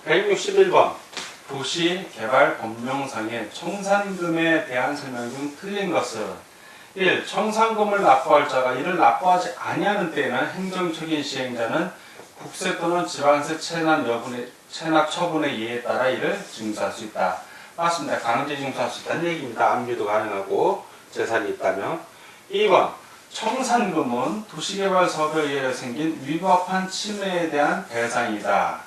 161번 도시개발법령상의 청산금에 대한 설명 중 틀린 것은 1. 청산금을 납부할 자가 이를 납부하지 아니하는 때에는 행정적인 시행자는 국세 또는 지방세 체납 처분의 예에 따라 이를 징수할 수 있다. 맞습니다. 강제 징수할 수 있다는 얘기입니다. 압류도 가능하고 재산이 있다면. 2번 청산금은 도시개발사업에 의해 생긴 위법한 침해에 대한 배상이다.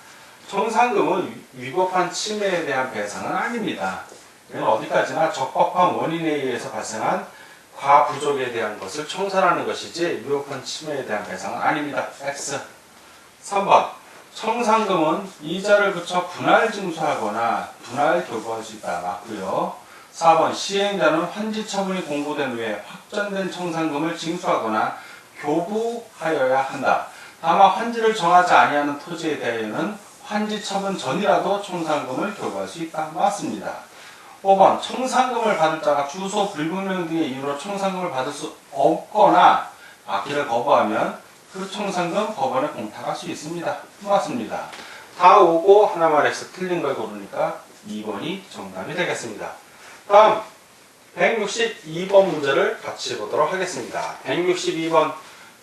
청산금은 위법한 침해에 대한 배상은 아닙니다. 이건 어디까지나 적법한 원인에 의해서 발생한 과부족에 대한 것을 청산하는 것이지 위법한 침해에 대한 배상은 아닙니다. X. 3번 청산금은 이자를 그쳐 분할 징수하거나 분할 교부할 수 있다. 맞고요. 4번 시행자는 환지 처분이 공고된 후에 확정된 청산금을 징수하거나 교부하여야 한다. 다만 환지를 정하지 아니하는 토지에 대하여는 환지 처분 전이라도 청산금을 교부할 수 있다. 맞습니다. 5번 청산금을 받을 자가 주소 불분명 등의 이유로 청산금을 받을 수 없거나 받기를 거부하면 그 청산금 법원에 공탁할 수 있습니다. 맞습니다. 다 오고 하나만 X 틀린 걸 고르니까 2번이 정답이 되겠습니다. 다음 162번 문제를 같이 보도록 하겠습니다. 162번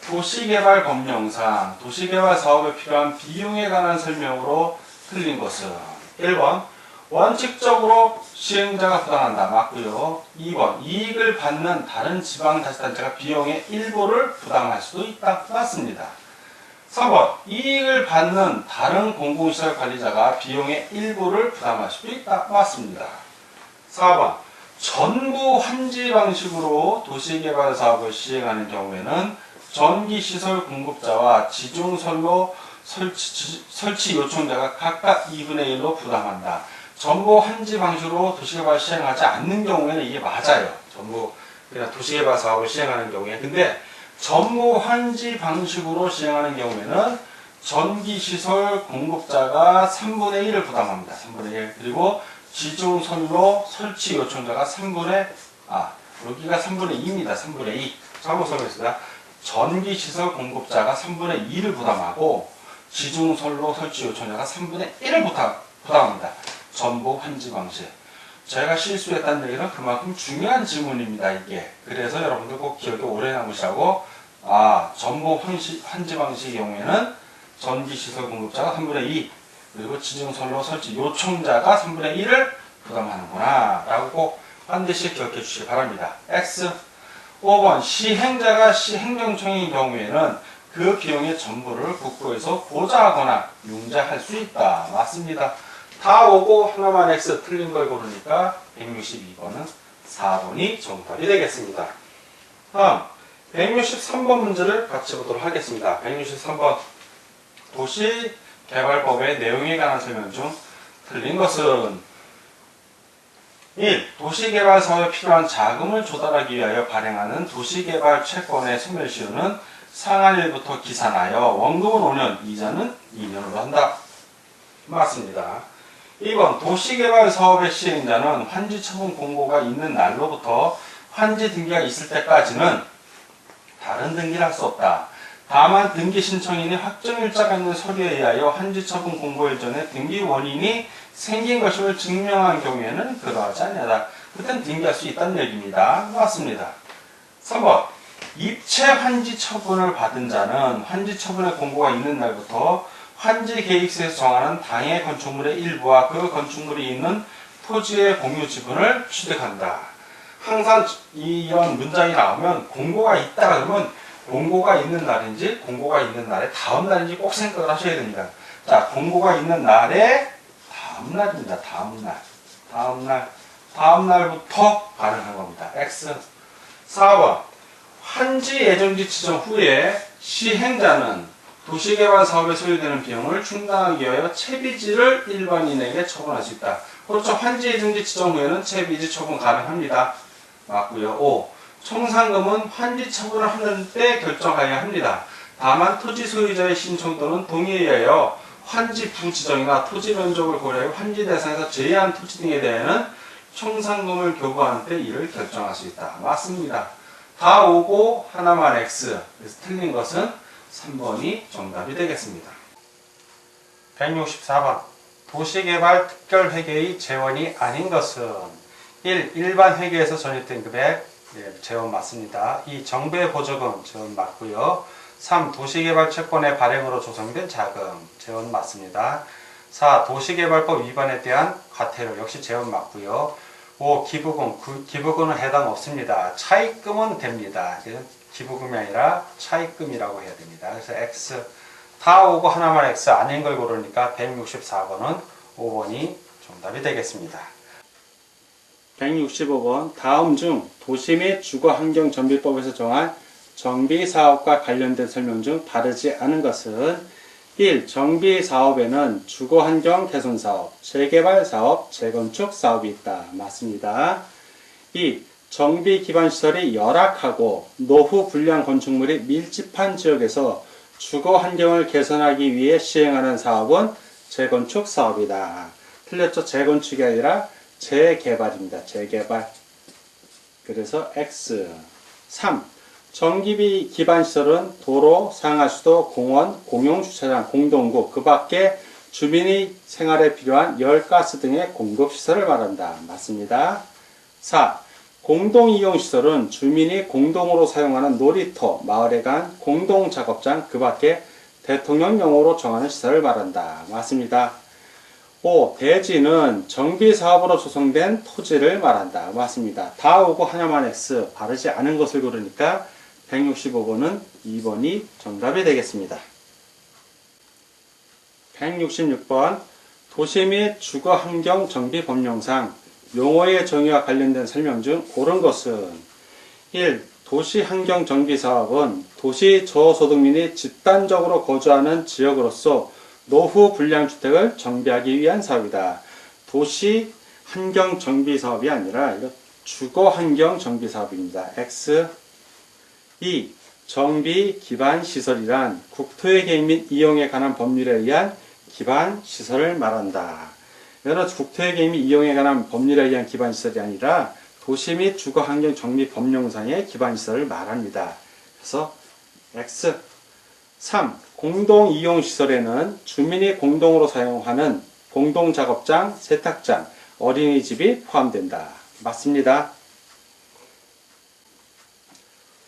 도시개발법령상 도시개발 사업에 필요한 비용에 관한 설명으로 틀린 것은 1번 원칙적으로 시행자가 부담한다. 맞고요. 2번 이익을 받는 다른 지방자치단체가 비용의 일부를 부담할 수도 있다. 맞습니다. 3번 이익을 받는 다른 공공시설 관리자가 비용의 일부를 부담할 수도 있다. 맞습니다. 4번 전부 환지 방식으로 도시개발 사업을 시행하는 경우에는 전기시설 공급자와 지중선로 설치 요청자가 각각 2분의 1로 부담한다. 전부 환지 방식으로 도시개발 시행하지 않는 경우에는 이게 맞아요. 전부 그냥 도시개발 사업을 시행하는 경우에. 근데 전부 환지 방식으로 시행하는 경우에는 전기시설 공급자가 3분의 1을 부담합니다. 3분의 1. 그리고 지중선로 설치 요청자가 여기가 3분의 2입니다. 3분의 2. 잘못 설명했습니다. 전기시설 공급자가 3분의 2를 부담하고 지중선로 설치 요청자가 3분의 1을 부담합니다. 전부 환지 방식. 제가 실수했다는 얘기는 그만큼 중요한 질문입니다. 이게. 그래서 여러분들 꼭 기억에 오래 남으시라고 전부 환지 방식의 경우에는 전기시설 공급자가 3분의 2 그리고 지중선로 설치 요청자가 3분의 1을 부담하는구나 라고 꼭 반드시 기억해 주시기 바랍니다. X. 5번 시행자가 시행정청인 경우에는 그 비용의 전부를 국고에서 보좌하거나 융자할 수 있다. 맞습니다. 다 오고 하나만 X 틀린 걸 고르니까 162번은 4번이 정답이 되겠습니다. 다음 163번 문제를 같이 보도록 하겠습니다. 163번 도시개발법의 내용에 관한 설명 중 틀린 것은 1. 도시개발 사업에 필요한 자금을 조달하기 위하여 발행하는 도시개발 채권의 소멸시효는 상한일부터 기산하여 원금은 5년, 이자는 2년으로 한다. 맞습니다. 2번 도시개발 사업의 시행자는 환지 처분 공고가 있는 날로부터 환지 등기가 있을 때까지는 다른 등기를 할 수 없다. 다만 등기 신청인이 확정일자가 있는 서류에 의하여 환지 처분 공고일 전에 등기 원인이 생긴 것임을 증명한 경우에는 그러하지 아니하다. 그땐 등기할 수 있다는 얘기입니다. 맞습니다. 3번 입체 환지 처분을 받은 자는 환지 처분의 공고가 있는 날부터 환지 계획서에서 정하는 당해 건축물의 일부와 그 건축물이 있는 토지의 공유 지분을 취득한다. 항상 이런 문장이 나오면 공고가 있다 그러면 공고가 있는 날인지 공고가 있는 날의 다음 날인지 꼭 생각을 하셔야 됩니다. 자, 공고가 있는 날의 다음 날입니다. 다음 날부터 가능한 겁니다. X. 4번 환지 예정지 지정 후에 시행자는 도시개발 사업에 소요되는 비용을 충당하기 위하여 채비지를 일반인에게 처분할 수 있다. 그렇죠. 환지 예정지 지정 후에는 채비지 처분 가능합니다. 맞고요. 5. 청산금은 환지 처분을 하는 때 결정하여야 합니다. 다만 토지 소유자의 신청 또는 동의에 의하여 환지 부지정이나 토지 면적을 고려하여 환지 대상에서 제외한 토지 등에 대해서는 청산금을 교부하는 때 이를 결정할 수 있다. 맞습니다. 다 오고 하나만 X. 그래서 틀린 것은 3번이 정답이 되겠습니다. 164번 도시개발 특별회계의 재원이 아닌 것은 1. 일반 회계에서 전입된 금액 재원 맞습니다. 2. 정부의 보조금 재원 맞고요. 3. 도시개발 채권의 발행으로 조성된 자금 재원 맞습니다. 4. 도시개발법 위반에 대한 과태료 역시 재원 맞고요. 5. 기부금, 기부금은 해당 없습니다. 차입금은 됩니다. 기부금이 아니라 차입금이라고 해야 됩니다. 그래서 X 다 오고 하나만 X 아닌 걸 고르니까 164번은 5번이 정답이 되겠습니다. 165번 다음 중 도시 및 주거환경정비법에서 정한 정비사업과 관련된 설명 중 다르지 않은 것은 1. 정비사업에는 주거환경 개선사업, 재개발사업, 재건축사업이 있다. 맞습니다. 2. 정비기반시설이 열악하고 노후 불량 건축물이 밀집한 지역에서 주거환경을 개선하기 위해 시행하는 사업은 재건축사업이다. 틀렸죠? 재건축이 아니라 재개발입니다. 재개발. 그래서 X. 3. 전기비 기반시설은 도로, 상하수도, 공원, 공용주차장, 공동구, 그 밖에 주민의 생활에 필요한 열가스 등의 공급시설을 말한다. 맞습니다. 4. 공동이용시설은 주민이 공동으로 사용하는 놀이터, 마을에 간 공동작업장, 그 밖에 대통령령으로 정하는 시설을 말한다. 맞습니다. 5. 대지는 정비사업으로 조성된 토지를 말한다. 맞습니다. 다 오고 하나만 X, 바르지 않은 것을 고르니까 165번은 2번이 정답이 되겠습니다. 166번 도시 및 주거환경 정비법령상 용어의 정의와 관련된 설명 중 옳은 것은 1. 도시환경정비사업은 도시 저소득민이 집단적으로 거주하는 지역으로서 노후 불량주택을 정비하기 위한 사업이다. 도시환경정비사업이 아니라 주거환경정비사업입니다. X. 2. 정비기반시설이란 국토의 개입 및 이용에 관한 법률에 의한 기반시설을 말한다. 여러 국토의 개입 및 이용에 관한 법률에 의한 기반시설이 아니라 도시 및 주거환경정비법령상의 기반시설을 말합니다. 그래서 X. 3. 공동이용시설에는 주민이 공동으로 사용하는 공동작업장, 세탁장, 어린이집이 포함된다. 맞습니다.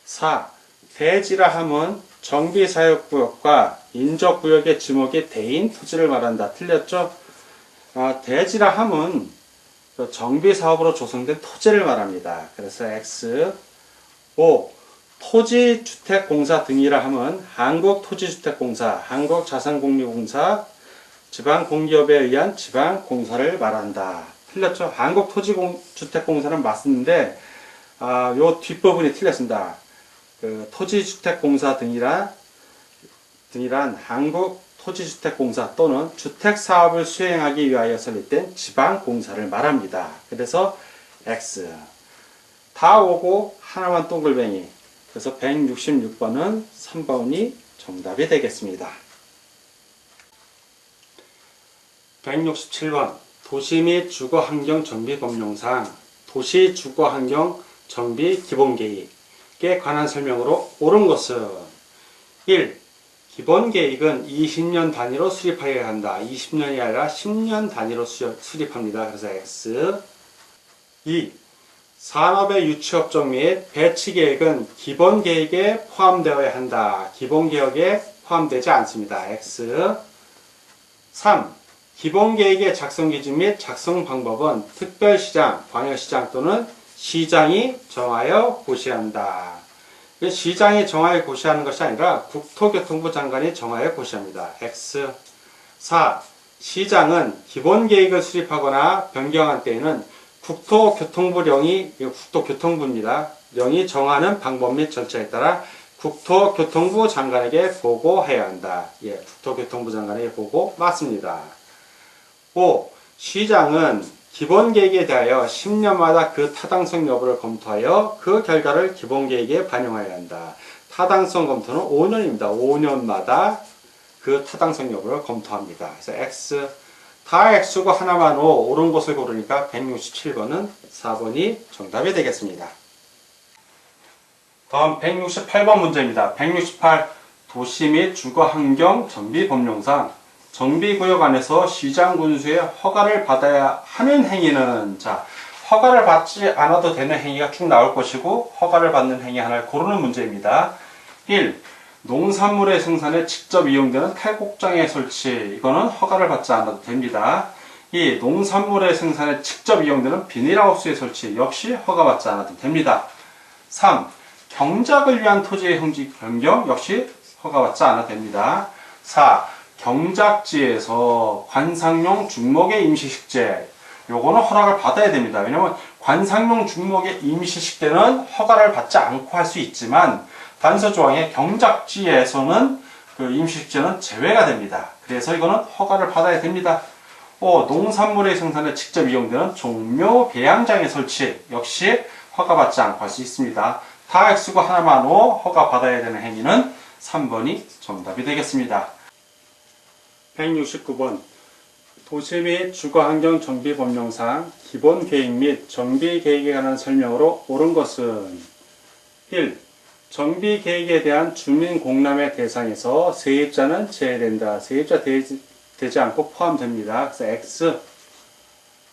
4. 대지라 함은 정비사역구역과 인접구역의 지목이 대인 토지를 말한다. 틀렸죠? 대지라 함은 정비사업으로 조성된 토지를 말합니다. 그래서 X. 5. 토지주택공사 등이라 함은 한국토지주택공사, 한국자산공유공사, 지방공기업에 의한 지방공사를 말한다. 틀렸죠? 한국토지주택공사는 맞는데 요 뒷부분이 틀렸습니다. 토지주택공사 등이란 한국토지주택공사 또는 주택사업을 수행하기 위하여 설립된 지방공사를 말합니다. 그래서 X. 다 오고 하나만 동글뱅이. 그래서 166번은 3번이 정답이 되겠습니다. 167번 도시 및 주거환경정비법령상 도시주거환경정비기본계획에 관한 설명으로 옳은 것은 1. 기본계획은 20년 단위로 수립하여야 한다. 20년이 아니라 10년 단위로 수립합니다. 그래서 X. 2. 산업의 유치업종 및 배치계획은 기본계획에 포함되어야 한다. 기본계획에 포함되지 않습니다. X. 3. 기본계획의 작성기준 및 작성 방법은 특별시장, 광역시장 또는 시장이 정하여 고시한다. 시장이 정하여 고시하는 것이 아니라 국토교통부 장관이 정하여 고시합니다. X. 4. 시장은 기본계획을 수립하거나 변경할 때에는 국토교통부령이, 국토교통부입니다. 령이 정하는 방법 및 절차에 따라 국토교통부 장관에게 보고해야 한다. 국토교통부 장관에게 보고 맞습니다. 5. 시장은 기본계획에 대하여 10년마다 그 타당성 여부를 검토하여 그 결과를 기본계획에 반영해야 한다. 타당성 검토는 5년입니다. 5년마다 그 타당성 여부를 검토합니다. 그래서 X. 다 X고 하나만 O, 옳은 것을 고르니까 167번은 4번이 정답이 되겠습니다. 다음 168번 문제입니다. 168. 도시 및 주거환경정비법령상 정비구역 안에서 시장군수의 허가를 받아야 하는 행위는, 자, 허가를 받지 않아도 되는 행위가 쭉 나올 것이고 허가를 받는 행위 하나를 고르는 문제입니다. 1. 농산물의 생산에 직접 이용되는 탈곡장의 설치. 이거는 허가를 받지 않아도 됩니다. 2. 농산물의 생산에 직접 이용되는 비닐하우스의 설치. 역시 허가받지 않아도 됩니다. 3. 경작을 위한 토지의 형질 변경. 역시 허가받지 않아도 됩니다. 4. 경작지에서 관상용 중목의 임시식재. 요거는 허락을 받아야 됩니다. 왜냐면 관상용 중목의 임시식재는 허가를 받지 않고 할 수 있지만 단서조항에 경작지에서는 그 임시식재는 제외가 됩니다. 그래서 이거는 허가를 받아야 됩니다. 5. 농산물의 생산에 직접 이용되는 종묘 배양장의 설치. 역시 허가받지 않고 할 수 있습니다. 다 X고 하나만 O, 허가받아야 되는 행위는 3번이 정답이 되겠습니다. 169번 도시 및 주거환경 정비법령상 기본계획 및 정비계획에 관한 설명으로 옳은 것은 1. 정비계획에 대한 주민공람의 대상에서 세입자는 제외된다. 세입자 되지 않고 포함됩니다. 그래서 X.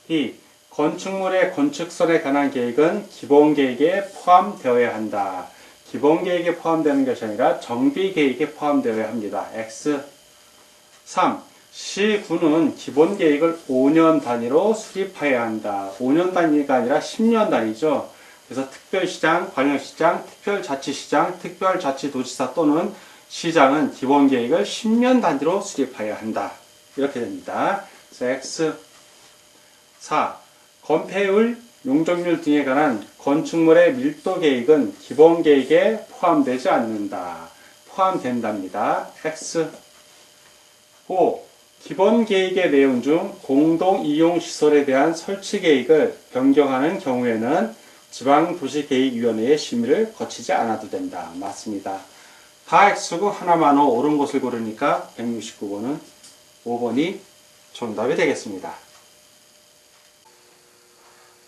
2. 건축물의 건축선에 관한 계획은 기본계획에 포함되어야 한다. 기본계획에 포함되는 것이 아니라 정비계획에 포함되어야 합니다. X. 3. 시군은 기본계획을 5년 단위로 수립해야 한다. 5년 단위가 아니라 10년 단위죠. 그래서 특별시장, 광역시장, 특별자치시장, 특별자치도지사 또는 시장은 기본계획을 10년 단위로 수립해야 한다. 이렇게 됩니다. 그래서 X. 4. 건폐율, 용적률 등에 관한 건축물의 밀도계획은 기본계획에 포함되지 않는다. 포함된답니다. X. 5. 기본계획의 내용 중 공동이용시설에 대한 설치계획을 변경하는 경우에는 지방도시계획위원회의 심의를 거치지 않아도 된다. 맞습니다. 다 X고 하나만 O, 옳은 것을 고르니까 169번은 5번이 정답이 되겠습니다.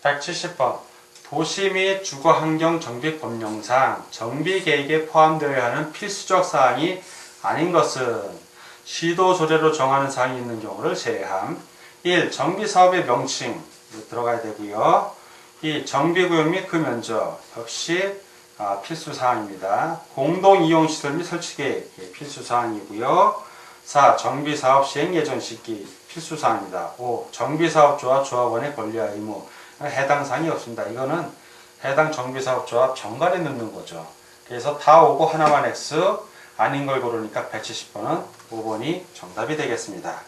170번 도시 및 주거환경정비법령상 정비계획에 포함되어야 하는 필수적 사항이 아닌 것은 시도 조례로 정하는 사항이 있는 경우를 제외함. 1. 정비사업의 명칭 들어가야 되고요. 2. 정비구역 및 그 면적 역시 필수사항입니다. 공동이용시설 및 설치계획 필수사항이고요. 4. 정비사업 시행 예정 시기 필수사항입니다. 5. 정비사업조합 조합원의 권리와 의무 해당 사항이 없습니다. 이거는 해당 정비사업조합 정관에 넣는 거죠. 그래서 다 오고 하나만 X, 아닌 걸 고르니까 170번은 5번이 정답이 되겠습니다.